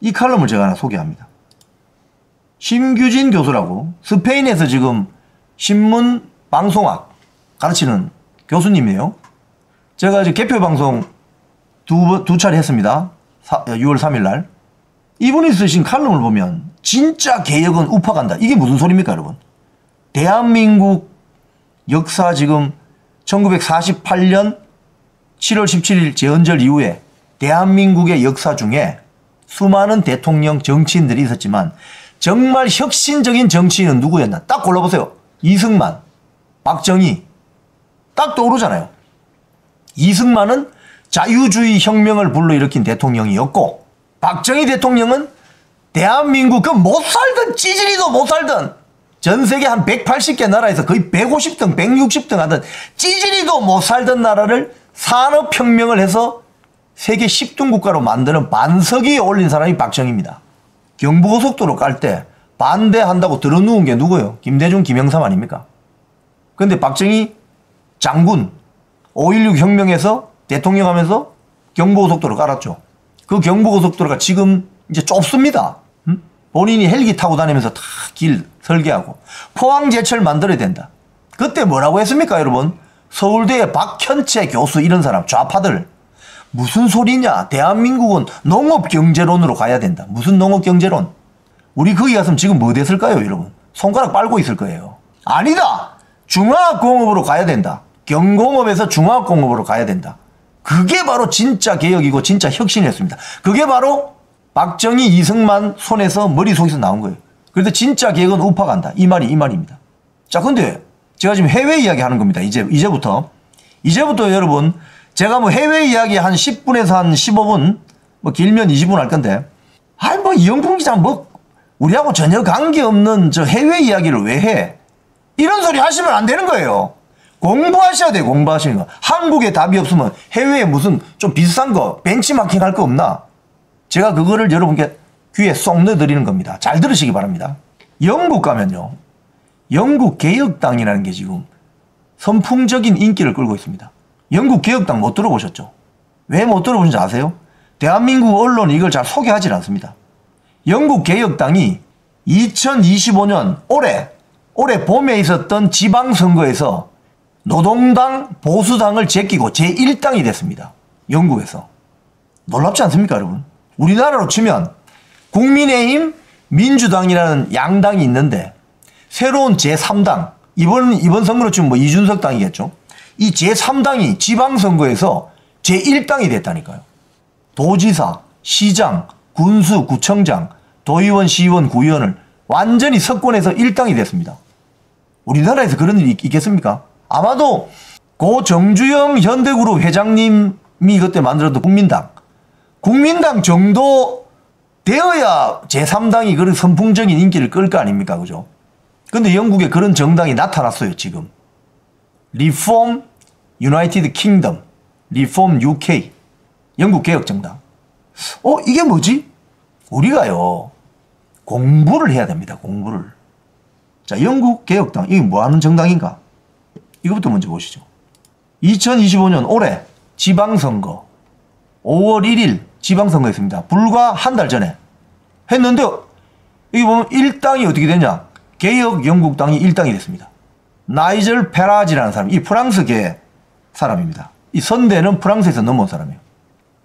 이 칼럼을 제가 하나 소개합니다. 심규진 교수라고 스페인에서 지금 신문 방송학 가르치는 교수님이에요. 제가 이제 개표 방송 두 차례 했습니다. 6월 3일 날. 이분이 쓰신 칼럼을 보면 진짜 개혁은 우파간다. 이게 무슨 소리입니까, 여러분? 대한민국 역사 지금 1948년 7월 17일 제헌절 이후에 대한민국의 역사 중에 수많은 대통령 정치인들이 있었지만 정말 혁신적인 정치인은 누구였나? 딱 골라보세요. 이승만, 박정희 딱 떠오르잖아요. 이승만은 자유주의 혁명을 불러일으킨 대통령이었고 박정희 대통령은 대한민국 그 못 살던 찌질이도 못 살던 전 세계 한 180개 나라에서 거의 150등 160등 하던 찌질이도 못 살던 나라를 산업혁명을 해서 세계 10등 국가로 만드는 반석이 올린 사람이 박정희입니다. 경부고속도로 깔 때 반대한다고 들어누운 게 누구예요? 김대중, 김영삼 아닙니까? 그런데 박정희 장군 5.16 혁명에서 대통령 하면서 경부고속도로 깔았죠. 그 경부고속도로가 지금 이제 좁습니다. 본인이 헬기 타고 다니면서 다 길 설계하고 포항제철 만들어야 된다. 그때 뭐라고 했습니까, 여러분? 서울대의 박현채 교수 이런 사람 좌파들 무슨 소리냐? 대한민국은 농업경제론으로 가야 된다. 무슨 농업경제론? 우리 거기 갔으면 지금 뭐 됐을까요, 여러분? 손가락 빨고 있을 거예요. 아니다! 중화학공업으로 가야 된다. 경공업에서 중화학공업으로 가야 된다. 그게 바로 진짜 개혁이고 진짜 혁신이었습니다. 그게 바로 박정희, 이승만 손에서 머릿속에서 나온 거예요. 그런데 진짜 개혁은 우파 간다. 이 말입니다. 자, 근데 제가 지금 해외 이야기 하는 겁니다. 이제부터 여러분, 제가 뭐 해외 이야기 한 10분에서 한 15분, 뭐 길면 20분 할 건데, 아니, 뭐 이영풍 기자 우리하고 전혀 관계없는 저 해외 이야기를 왜 해? 이런 소리 하시면 안 되는 거예요. 공부하셔야 돼요, 공부하시는 거. 한국에 답이 없으면 해외에 무슨 좀 비싼 거, 벤치마킹 할 거 없나? 제가 그거를 여러분께 귀에 쏙 넣어드리는 겁니다. 잘 들으시기 바랍니다. 영국 가면요, 영국 개혁당이라는 게 지금 선풍적인 인기를 끌고 있습니다. 영국 개혁당 못 들어보셨죠? 왜 못 들어보신지 아세요? 대한민국 언론이 이걸 잘 소개하지 않습니다. 영국 개혁당이 2025년 올해 봄에 있었던 지방선거에서 노동당, 보수당을 제끼고 제1당이 됐습니다. 영국에서. 놀랍지 않습니까, 여러분? 우리나라로 치면 국민의힘, 민주당이라는 양당이 있는데 새로운 제3당, 이번 선거로 치면 뭐 이준석 당이겠죠. 이 제3당이 지방선거에서 제1당이 됐다니까요. 도지사, 시장, 군수, 구청장, 도의원, 시의원, 구의원을 완전히 석권해서 1당이 됐습니다. 우리나라에서 그런 일이 있겠습니까? 아마도 고 정주영 현대그룹 회장님이 그때 만들었던 국민당 정도 되어야 제3당이 그런 선풍적인 인기를 끌 거 아닙니까? 그죠? 근데 영국에 그런 정당이 나타났어요, 지금. 리폼 유나이티드 킹덤, 리폼 UK, 영국 개혁정당. 이게 뭐지? 우리가요, 공부를 해야 됩니다, 공부를. 자, 영국 개혁당, 이게 뭐 하는 정당인가? 이것부터 먼저 보시죠. 2025년 올해 지방선거, 5월 1일 지방선거였습니다. 불과 한 달 전에 했는데, 여기 보면 1당이 어떻게 되냐? 개혁 영국당이 1당이 됐습니다. 나이젤 페라지라는 사람, 이 프랑스계 사람입니다. 이 선대는 프랑스에서 넘어온 사람이에요.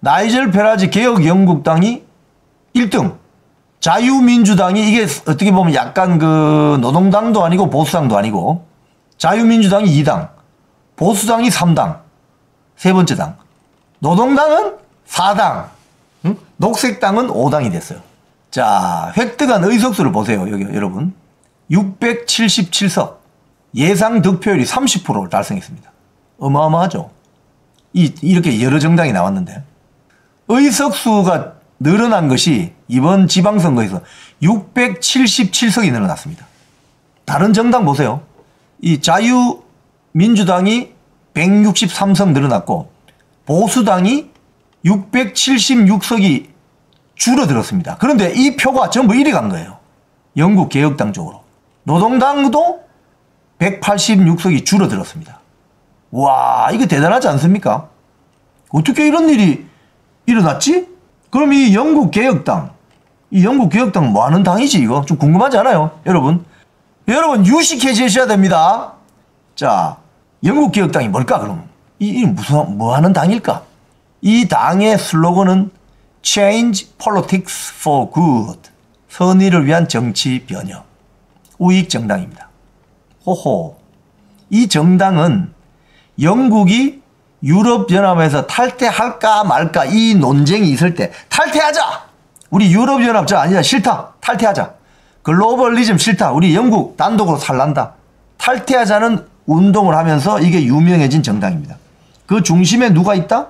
나이젤 페라지 개혁 영국당이 1등. 자유민주당이, 이게 어떻게 보면 약간 그 노동당도 아니고 보수당도 아니고, 자유민주당이 2당, 보수당이 3당, 세 번째 당. 노동당은 4당, 녹색당은 5당이 됐어요. 자, 획득한 의석수를 보세요, 여기 여러분. 677석. 예상 득표율이 30%를 달성했습니다. 어마어마하죠. 이렇게 여러 정당이 나왔는데, 의석수가 늘어난 것이 이번 지방선거에서 677석이 늘어났습니다. 다른 정당 보세요. 이 자유민주당이 163석 늘어났고 보수당이 676석이 줄어들었습니다. 그런데 이 표가 전부 이리 간 거예요. 영국 개혁당 쪽으로. 노동당도 186석이 줄어들었습니다. 와, 이거 대단하지 않습니까? 어떻게 이런 일이 일어났지? 그럼 이 영국 개혁당 뭐 하는 당이지 이거? 좀 궁금하지 않아요? 여러분 유식해지셔야 됩니다. 자, 영국 개혁당이 뭘까 그럼? 이 무슨 뭐 하는 당일까? 이 당의 슬로건은 Change Politics for Good. 선의를 위한 정치 변혁. 우익 정당입니다. 호호. 이 정당은 영국이 유럽연합에서 탈퇴할까 말까 이 논쟁이 있을 때 탈퇴하자. 우리 유럽연합 아니야 싫다. 탈퇴하자. 글로벌리즘 싫다. 우리 영국 단독으로 살란다. 탈퇴하자는 운동을 하면서 이게 유명해진 정당입니다. 그 중심에 누가 있다?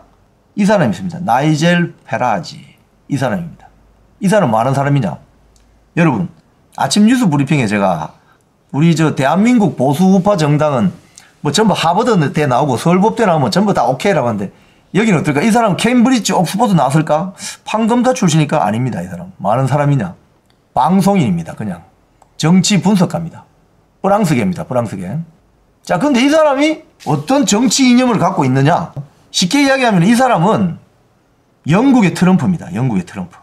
이 사람이 있습니다. 나이젤 페라지. 이 사람입니다. 이 사람 뭐 하는 사람이냐? 여러분, 아침 뉴스 브리핑에 제가 우리 대한민국 보수우파 정당은 뭐 전부 하버드대 나오고 서울법대 나오면 전부 다 오케이라고 하는데 여기는 어떨까? 이 사람 케임브리지 옥스퍼드 나왔을까? 판검사 출신이니까 아닙니다. 이 사람. 뭐 하는 사람이냐? 방송인입니다. 그냥. 정치 분석가입니다. 프랑스계입니다. 프랑스계. 자, 근데 이 사람이 어떤 정치 이념을 갖고 있느냐? 쉽게 이야기하면 이 사람은 영국의 트럼프입니다. 영국의 트럼프.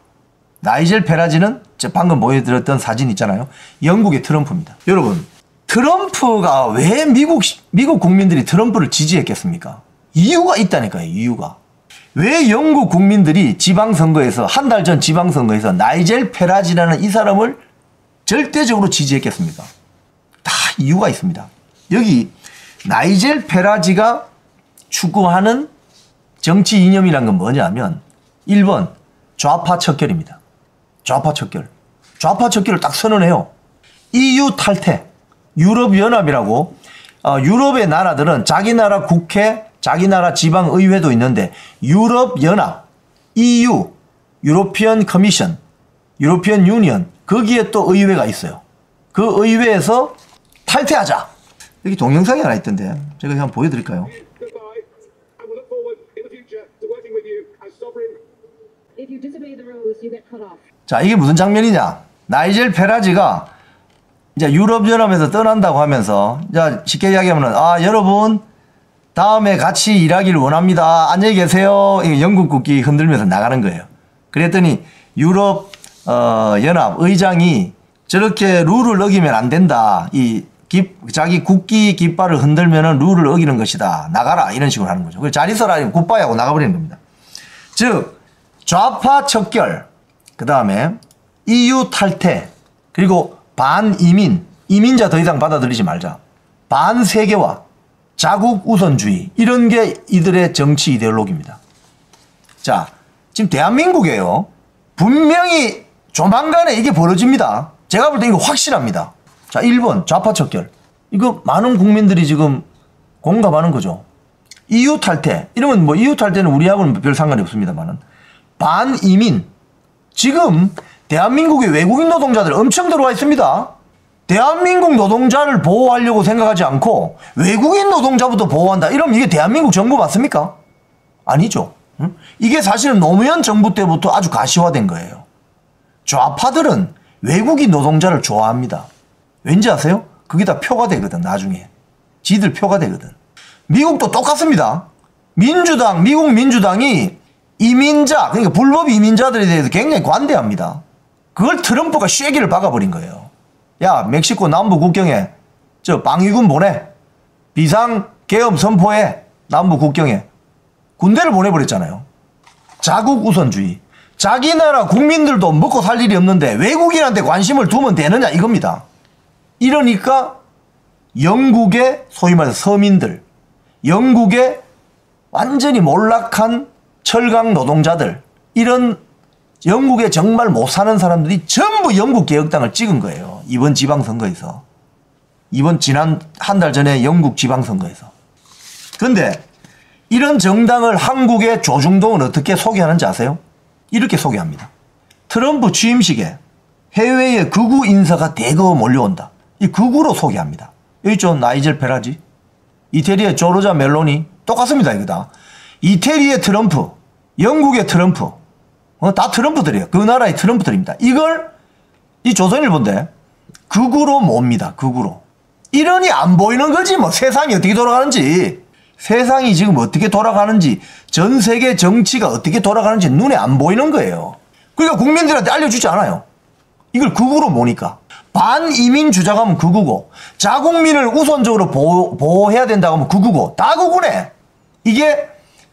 나이젤 페라지는 방금 보여드렸던 사진 있잖아요. 영국의 트럼프입니다. 여러분, 트럼프가 왜 미국 국민들이 트럼프를 지지했겠습니까? 이유가 있다니까요. 이유가. 왜 영국 국민들이 지방선거에서 한 달 전 지방선거에서 나이젤 페라지라는 이 사람을 절대적으로 지지했겠습니까? 다 이유가 있습니다. 여기 나이젤 페라지가 추구하는 정치 이념이란 건 뭐냐면 1번 좌파 척결입니다. 좌파 척결. 좌파 척결을 딱 선언해요. EU 탈퇴. 유럽연합이라고 유럽의 나라들은 자기 나라 국회, 자기 나라 지방의회도 있는데 유럽연합, EU, 유로피언 커미션, 유로피언 유니언 거기에 또 의회가 있어요. 그 의회에서 탈퇴하자. 여기 동영상이 하나 있던데 제가 한번 보여드릴까요? 자, 이게 무슨 장면이냐? 나이젤 페라지가 이제 유럽연합에서 떠난다고 하면서, 자, 쉽게 이야기하면, 여러분, 다음에 같이 일하기를 원합니다. 안녕히 계세요. 영국 국기 흔들면서 나가는 거예요. 그랬더니 유럽, 연합 의장이 저렇게 룰을 어기면 안 된다. 자기 국기 깃발을 흔들면은 룰을 어기는 것이다. 나가라. 이런 식으로 하는 거죠. 그래서 잘 있어라. 굿바이 하고 나가버리는 겁니다. 즉, 좌파 척결, 그 다음에 EU 탈퇴, 그리고 반이민, 이민자 더 이상 받아들이지 말자. 반세계화, 자국 우선주의, 이런 게 이들의 정치 이데올로기입니다. 자, 지금 대한민국에요. 분명히 조만간에 이게 벌어집니다. 제가 볼 때 이거 확실합니다. 자, 1번 좌파 척결. 이거 많은 국민들이 지금 공감하는 거죠. EU 탈퇴. 이러면 뭐 EU 탈퇴는 우리하고는 별 상관이 없습니다만은. 반이민. 지금 대한민국에 외국인 노동자들 엄청 들어와 있습니다. 대한민국 노동자를 보호하려고 생각하지 않고 외국인 노동자부터 보호한다. 이러면 이게 대한민국 정부 맞습니까? 아니죠. 응? 이게 사실은 노무현 정부 때부터 아주 가시화된 거예요. 좌파들은 외국인 노동자를 좋아합니다. 왠지 아세요? 그게 다 표가 되거든, 나중에. 지들 표가 되거든. 미국도 똑같습니다. 미국 민주당이 이민자, 그러니까 불법 이민자들에 대해서 굉장히 관대합니다. 그걸 트럼프가 쐐기를 박아버린 거예요. 야, 멕시코 남부 국경에 방위군 보내. 비상 계엄 선포해. 남부 국경에. 군대를 보내버렸잖아요. 자국 우선주의. 자기 나라 국민들도 먹고 살 일이 없는데 외국인한테 관심을 두면 되느냐 이겁니다. 이러니까 영국의 소위 말해서 서민들, 영국의 완전히 몰락한 철강 노동자들, 이런 영국에 정말 못 사는 사람들이 전부 영국 개혁당을 찍은 거예요. 이번 지방선거에서. 지난 한 달 전에 영국 지방선거에서. 그런데 이런 정당을 한국의 조중동은 어떻게 소개하는지 아세요? 이렇게 소개합니다. 트럼프 취임식에 해외의 극우 인사가 대거 몰려온다. 이 극우로 소개합니다. 여기 있죠. 나이젤 페라지. 이태리의 조르자 멜로니. 똑같습니다. 이거 다. 이태리의 트럼프. 영국의 트럼프. 다 트럼프들이에요. 그 나라의 트럼프들입니다. 이걸 이 조선일보인데 극우로 몹니다. 극우로. 이러니 안 보이는 거지 뭐. 세상이 어떻게 돌아가는지. 세상이 지금 어떻게 돌아가는지, 전 세계 정치가 어떻게 돌아가는지 눈에 안 보이는 거예요. 그러니까 국민들한테 알려주지 않아요. 이걸 극우로 모니까. 반이민 주자가 하면 극우고, 자국민을 우선적으로 보호해야 된다고 하면 극우고, 다 극우네. 이게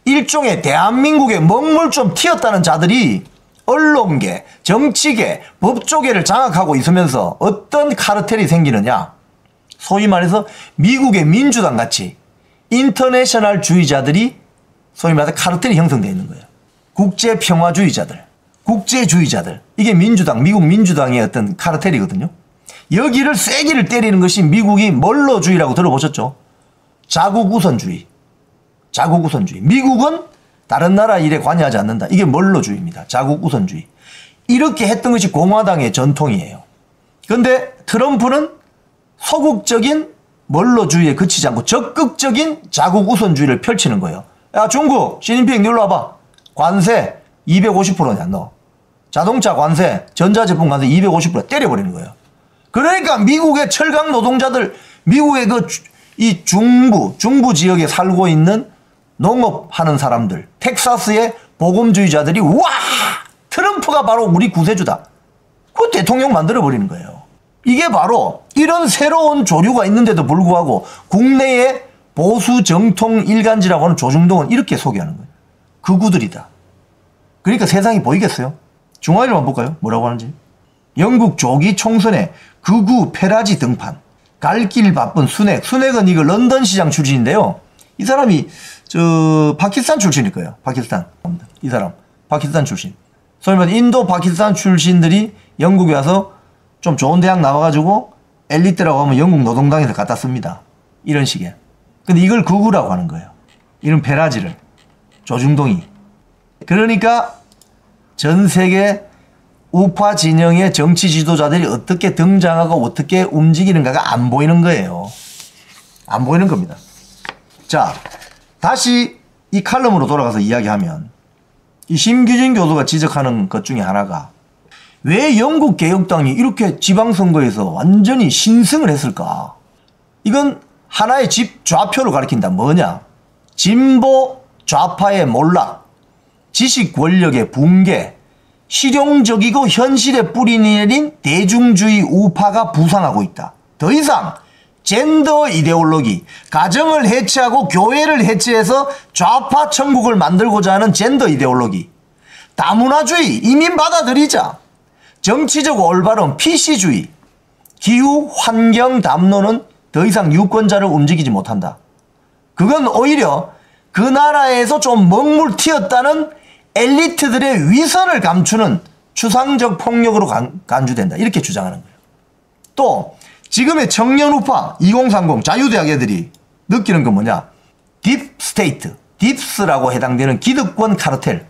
일종의 대한민국의 먹물 좀 튀었다는 자들이 언론계, 정치계, 법조계를 장악하고 있으면서 어떤 카르텔이 생기느냐. 소위 말해서 미국의 민주당 같이 인터내셔널 주의자들이 소위 말해서 카르텔이 형성되어 있는 거예요. 국제평화주의자들, 국제주의자들. 이게 민주당, 미국 민주당의 어떤 카르텔이거든요. 여기를 쐐기를 때리는 것이 미국이 멀로주의라고 들어보셨죠? 자국우선주의. 자국우선주의. 미국은 다른 나라 일에 관여하지 않는다. 이게 멀로주의입니다. 자국우선주의. 이렇게 했던 것이 공화당의 전통이에요. 그런데 트럼프는 소극적인 멀로주의에 그치지 않고 적극적인 자국우선주의를 펼치는 거예요. 야, 중국, 시진핑 놀러 와봐. 관세 250%냐, 너. 자동차 관세, 전자제품 관세 250% 때려버리는 거예요. 그러니까 미국의 철강 노동자들, 미국의 이 중부 지역에 살고 있는 농업하는 사람들, 텍사스의 복음주의자들이 와! 트럼프가 바로 우리 구세주다. 그 대통령 만들어버리는 거예요. 이게 바로 이런 새로운 조류가 있는데도 불구하고 국내의 보수 정통 일간지라고 하는 조중동은 이렇게 소개하는 거예요. 극우들이다. 그러니까 세상이 보이겠어요? 중화일보만 볼까요? 뭐라고 하는지. 영국 조기 총선에 극우 페라지 등판. 갈 길 바쁜 순핵. 순핵은 이거 런던 시장 출신인데요. 이 사람이 파키스탄 출신일 거예요. 파키스탄. 이 사람 파키스탄 출신. 소위 말해 인도 파키스탄 출신들이 영국에 와서 좀 좋은 대학 나와가지고 엘리트라고 하면 영국 노동당에서 갖다 씁니다. 이런 식의. 근데 이걸 극우라고 하는 거예요. 이런 페라지를. 조중동이. 그러니까 전 세계 우파 진영의 정치 지도자들이 어떻게 등장하고 어떻게 움직이는가가 안 보이는 거예요. 안 보이는 겁니다. 자, 다시 이 칼럼으로 돌아가서 이야기하면 이 심규진 교수가 지적하는 것 중에 하나가 왜 영국 개혁당이 이렇게 지방선거에서 완전히 신승을 했을까? 이건 하나의 좌표를 가리킨다. 뭐냐? 진보 좌파의 몰락, 지식 권력의 붕괴, 실용적이고 현실에 뿌리 내린 대중주의 우파가 부상하고 있다. 더 이상 젠더 이데올로기, 가정을 해체하고 교회를 해체해서 좌파 천국을 만들고자 하는 젠더 이데올로기, 다문화주의, 이민 받아들이자, 정치적 올바름, PC주의, 기후, 환경 담론은 더 이상 유권자를 움직이지 못한다. 그건 오히려 그 나라에서 좀 먹물 튀었다는 엘리트들의 위선을 감추는 추상적 폭력으로 간주된다. 이렇게 주장하는 거예요. 또 지금의 청년 우파 2030 자유대학 애들이 느끼는 건 뭐냐? 딥스테이트, 딥스라고 해당되는 기득권 카르텔,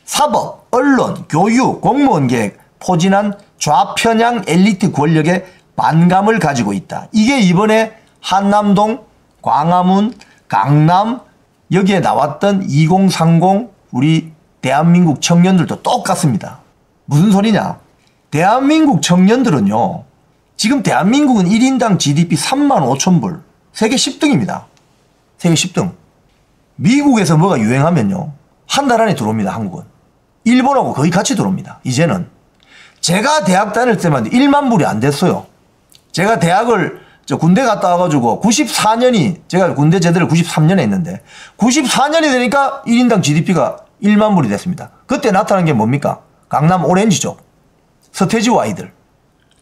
사법, 언론, 교육, 공무원계에 포진한 좌편향 엘리트 권력에 반감을 가지고 있다. 이게 이번에 한남동, 광화문, 강남 여기에 나왔던 2030 우리 대한민국 청년들도 똑같습니다. 무슨 소리냐? 대한민국 청년들은요. 지금 대한민국은 1인당 GDP 35,000불. 세계 10등입니다. 세계 10등. 미국에서 뭐가 유행하면요. 한 달 안에 들어옵니다. 한국은. 일본하고 거의 같이 들어옵니다. 이제는. 제가 대학 다닐 때만 1만 불이 안 됐어요. 제가 대학을 군대 갔다 와가지고 94년이 제가 군대 제대를 93년에 했는데 94년이 되니까 1인당 GDP가 1만 불이 됐습니다. 그때 나타난 게 뭡니까? 강남 오렌지죠. 서태지와 아이들.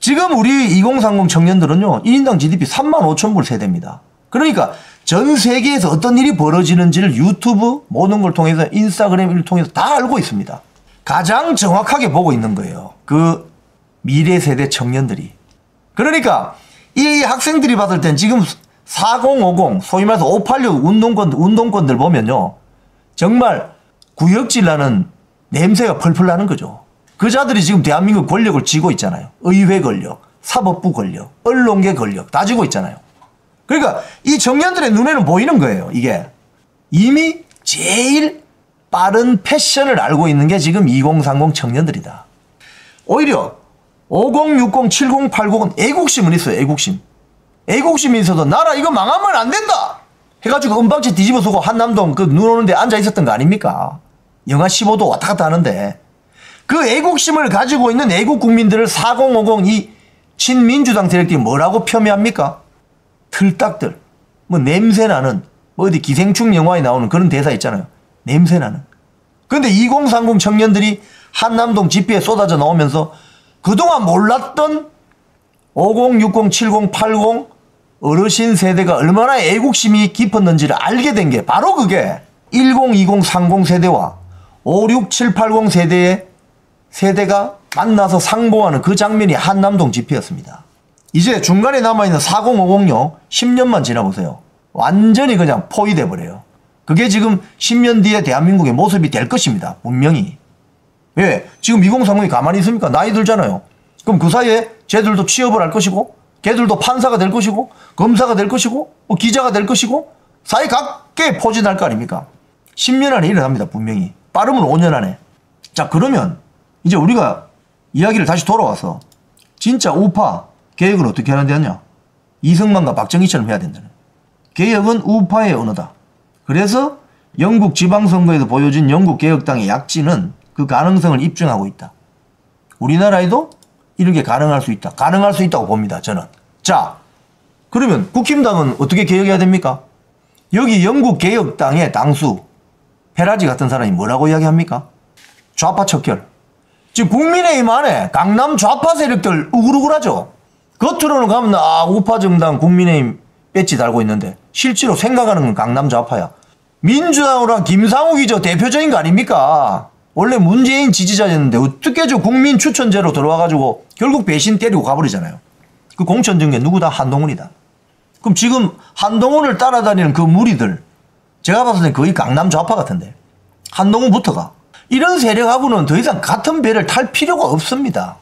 지금 우리 2030 청년들은요. 1인당 GDP 35,000불 세대입니다. 그러니까 전 세계에서 어떤 일이 벌어지는지를 유튜브 모든 걸 통해서 인스타그램을 통해서 다 알고 있습니다. 가장 정확하게 보고 있는 거예요. 그 미래 세대 청년들이. 그러니까 이 학생들이 받을 땐 지금 4050 소위 말해서 586 운동권들 보면요. 정말 구역질 나는 냄새가 펄펄 나는 거죠. 그 자들이 지금 대한민국 권력을 쥐고 있잖아요. 의회 권력, 사법부 권력, 언론계 권력 다 쥐고 있잖아요. 그러니까 이 청년들의 눈에는 보이는 거예요. 이게 이미 제일 빠른 패션을 알고 있는 게 지금 2030 청년들이다. 오히려 50, 60, 70, 80은 애국심은 있어요. 애국심. 애국심이 있어도 나라 이거 망하면 안 된다. 해가지고 은박지 뒤집어 쓰고 한남동 그 눈 오는데 앉아 있었던 거 아닙니까? 영하 15도 왔다 갔다 하는데 그 애국심을 가지고 있는 애국 국민들을 4050 이 친민주당 세력들이 뭐라고 폄훼합니까? 틀딱들. 뭐 냄새나는 뭐 어디 기생충 영화에 나오는 그런 대사 있잖아요. 냄새나는. 근데 2030 청년들이 한남동 집회에 쏟아져 나오면서 그동안 몰랐던 50, 60, 70, 80 어르신 세대가 얼마나 애국심이 깊었는지를 알게 된 게 바로 그게 10, 20, 30 세대와 56, 7, 80 세대가 만나서 상봉하는 그 장면이 한남동 집회였습니다. 이제 중간에 남아있는 4050요 10년만 지나보세요. 완전히 그냥 포위돼 버려요. 그게 지금 10년 뒤에 대한민국의 모습이 될 것입니다. 분명히. 왜? 지금 2030이 가만히 있습니까? 나이 들잖아요. 그럼 그 사이에 쟤들도 취업을 할 것이고 걔들도 판사가 될 것이고 검사가 될 것이고 뭐 기자가 될 것이고 사이각계 포진할 거 아닙니까? 10년 안에 일어납니다. 분명히. 빠르면 5년 안에. 자, 그러면 이제 우리가 이야기를 다시 돌아와서 진짜 우파 개혁을 어떻게 해야 되느냐? 이승만과 박정희처럼 해야 된다는. 개혁은 우파의 언어다. 그래서 영국 지방선거에서 보여준 영국 개혁당의 약진은 그 가능성을 입증하고 있다. 우리나라에도 이렇게 가능할 수 있다. 가능할 수 있다고 봅니다. 저는. 자, 그러면 국힘당은 어떻게 개혁해야 됩니까? 여기 영국 개혁당의 당수 페라지 같은 사람이 뭐라고 이야기합니까? 좌파 척결. 지금 국민의힘 안에 강남 좌파 세력들 우글우글하죠. 겉으로는 가면 우파 정당 국민의힘 배지 달고 있는데 실제로 생각하는 건 강남 좌파야. 민주당으로는 김상욱이 저 대표적인 거 아닙니까? 원래 문재인 지지자였는데 어떻게 저 국민 추천제로 들어와가지고 결국 배신 때리고 가버리잖아요. 그 공천 중에 누구다? 한동훈이다. 그럼 지금 한동훈을 따라다니는 그 무리들 제가 봤을 땐 거의 강남 좌파 같은데 한동훈부터가 이런 세력하고는 더 이상 같은 배를 탈 필요가 없습니다.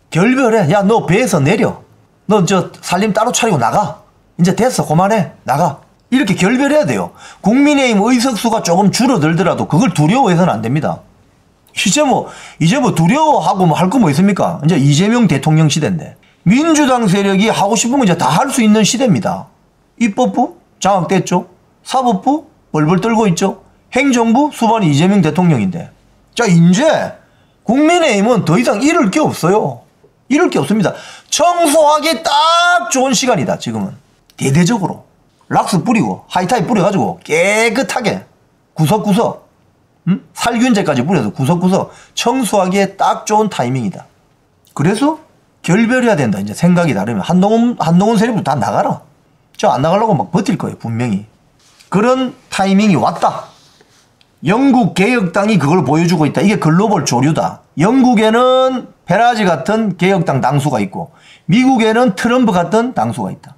결별해. 야, 너 배에서 내려. 너 저 살림 따로 차리고 나가. 이제 됐어. 그만해. 나가. 이렇게 결별해야 돼요. 국민의힘 의석수가 조금 줄어들더라도 그걸 두려워해서는 안 됩니다. 이제 뭐 두려워하고 뭐 할 거 뭐 있습니까? 이제 이재명 대통령 시대인데. 민주당 세력이 하고 싶은 거 이제 다 할 수 있는 시대입니다. 입법부 장악됐죠. 사법부 벌벌 떨고 있죠. 행정부 수반이 이재명 대통령인데. 자, 이제 국민의힘은 더 이상 잃을 게 없어요. 잃을 게 없습니다. 청소하기 딱 좋은 시간이다. 지금은. 대대적으로. 락스 뿌리고 하이타이 뿌려가지고 깨끗하게 구석구석 살균제까지 뿌려서 구석구석 청소하기에 딱 좋은 타이밍이다. 그래서 결별해야 된다. 이제 생각이 다르면 한동훈 세력부터 다 나가라. 저 안 나가려고 막 버틸 거예요. 분명히. 그런 타이밍이 왔다. 영국 개혁당이 그걸 보여주고 있다. 이게 글로벌 조류다. 영국에는 페라지 같은 개혁당 당수가 있고 미국에는 트럼프 같은 당수가 있다.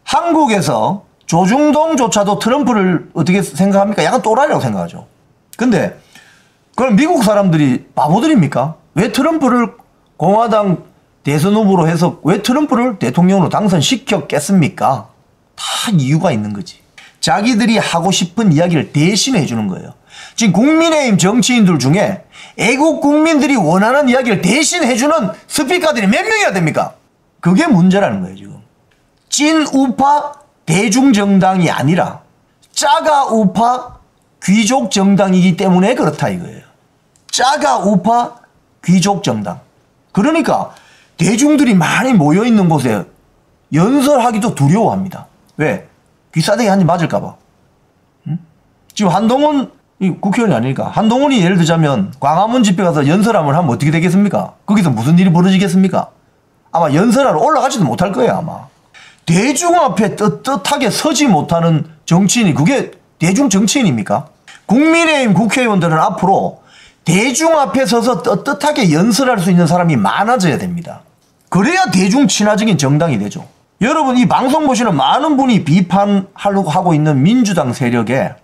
한국에서 조중동조차도 트럼프를 어떻게 생각합니까? 약간 또라이라고 생각하죠. 근데 그럼 미국 사람들이 바보들입니까? 왜 트럼프를 공화당 대선 후보로 해서 왜 트럼프를 대통령으로 당선시켰겠습니까? 다 이유가 있는 거지. 자기들이 하고 싶은 이야기를 대신해 주는 거예요. 지금 국민의힘 정치인들 중에 애국 국민들이 원하는 이야기를 대신해 주는 스피커들이 몇 명이나 됩니까? 그게 문제라는 거예요, 지금. 찐 우파 대중정당이 아니라 짜가 우파 귀족정당이기 때문에 그렇다 이거예요. 짜가 우파 귀족정당. 그러니까 대중들이 많이 모여있는 곳에 연설하기도 두려워합니다. 왜? 귀싸대기 한 입 맞을까봐. 응? 지금 한동훈 국회의원이 아니니까 한동훈이 예를 들자면 광화문 집회 가서 연설함을 하면 어떻게 되겠습니까? 거기서 무슨 일이 벌어지겠습니까? 아마 연설하러 올라가지도 못할 거예요. 아마. 대중 앞에 떳떳하게 서지 못하는 정치인이 그게 대중 정치인입니까? 국민의힘 국회의원들은 앞으로 대중 앞에 서서 떳떳하게 연설할 수 있는 사람이 많아져야 됩니다. 그래야 대중 친화적인 정당이 되죠. 여러분 이 방송 보시는 많은 분이 비판하려고 하고 있는 민주당 세력에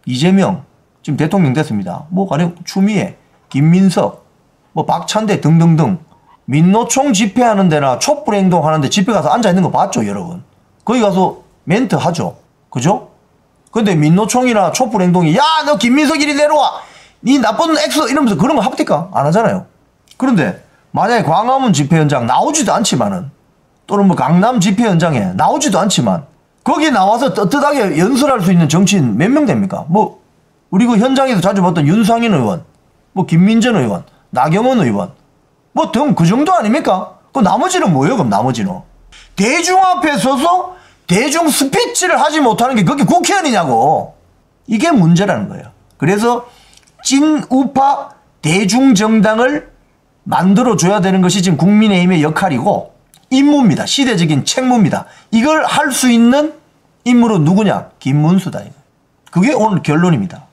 이재명 지금 대통령 됐습니다. 뭐 가령 추미애, 김민석, 뭐 박찬대 등등등 민노총 집회하는 데나 촛불 행동하는데 집회 가서 앉아있는 거 봤죠 여러분. 거기 가서 멘트 하죠. 그죠? 근데 민노총이나 촛불 행동이 야 너 김민석 이리 내려와 니 나쁜 엑소 이러면서 그런 거 합니까? 안 하잖아요. 그런데 만약에 광화문 집회 현장 나오지도 않지만은 또는 뭐 강남 집회 현장에 나오지도 않지만 거기 나와서 떳떳하게 연설할 수 있는 정치인 몇 명 됩니까? 뭐 우리 그 현장에서 자주 봤던 윤상현 의원, 뭐 김민전 의원, 나경원 의원, 뭐 등 그 정도 아닙니까? 그 나머지는 뭐예요? 그럼 나머지는 대중 앞에 서서 대중 스피치를 하지 못하는 게 그게 국회의원이냐고. 이게 문제라는 거예요. 그래서 찐 우파 대중정당을 만들어줘야 되는 것이 지금 국민의힘의 역할이고 임무입니다. 시대적인 책무입니다. 이걸 할 수 있는 인물은 누구냐? 김문수다. 그게 오늘 결론입니다.